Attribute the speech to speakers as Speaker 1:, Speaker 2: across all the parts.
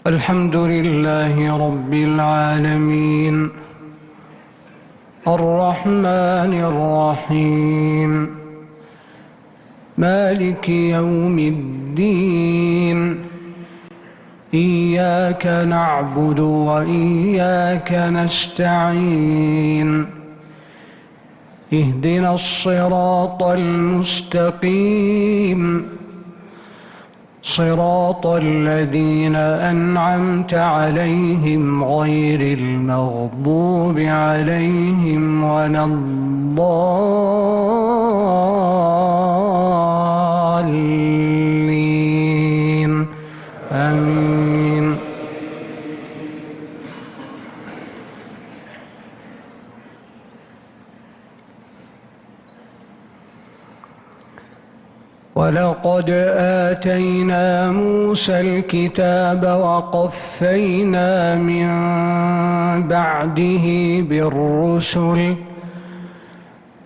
Speaker 1: الحمد لله رب العالمين الرحمن الرحيم مالك يوم الدين إياك نعبد وإياك نستعين اهدنا الصراط المستقيم صراط الذين أنعمت عليهم غير المغضوب عليهم ولا الضالين آمين. ولقد آتينا موسى الكتاب وقفينا من بعده بالرسل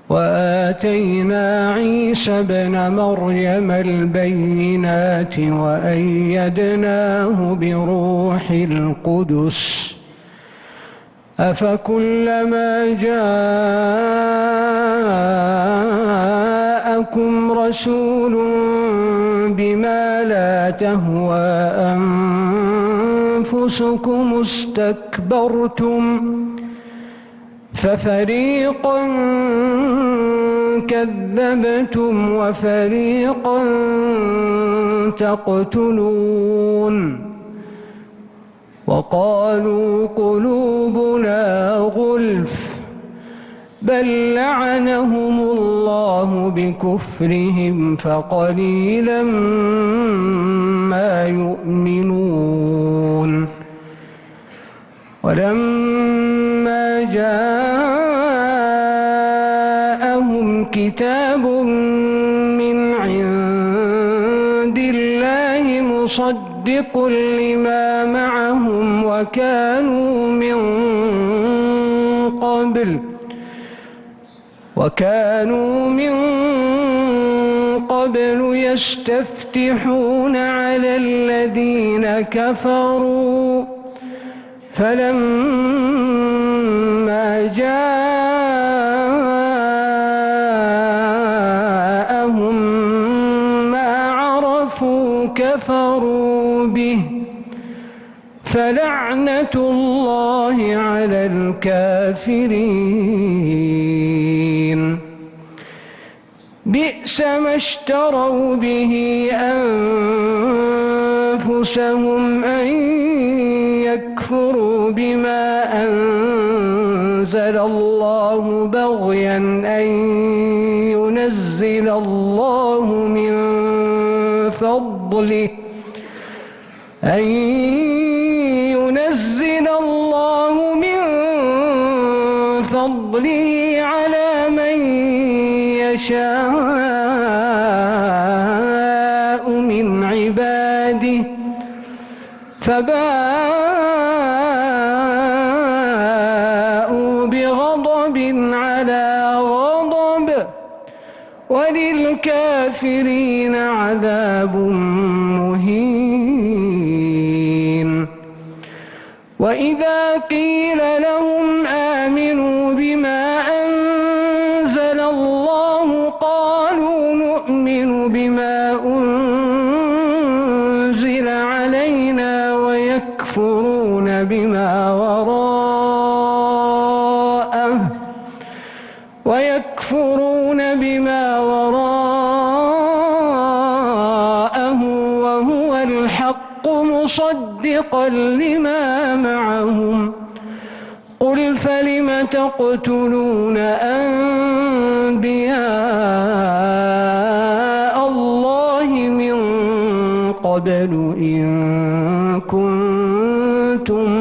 Speaker 1: وآتينا عيسى ابن مريم البينات وأيدناه بروح القدس أفكلما جاءكم رسول بما لا تهوى أنفسكم استكبرتم ففريقا كذبتم وفريقا تقتلون وقالوا قلوبنا غلف بل لعنهم الله بكفرهم فقليلا ما يؤمنون ولما جاءهم كتاب من عند الله مصدق لما معهم وكانوا من قبل يستفتحون على الذين كفروا فلما جاءهم ما عرفوا كفروا به فلعنة الله على الكافرين بئس ما اشتروا به أنفسهم أن يكفروا بما أنزل الله بغيا أن ينزل الله من فضله على من يشاء من عباده فباءوا بغضب على غضب وللكافرين عذاب مهين. وإذا قيل لهم آمنوا بما أنزل الله قالوا نؤمن بما أنزل علينا ويكفرون بما وراءه وهو الحق مصدقا لما معهم قل فلم تقتلون أنبياء الله من قبل إن كنتم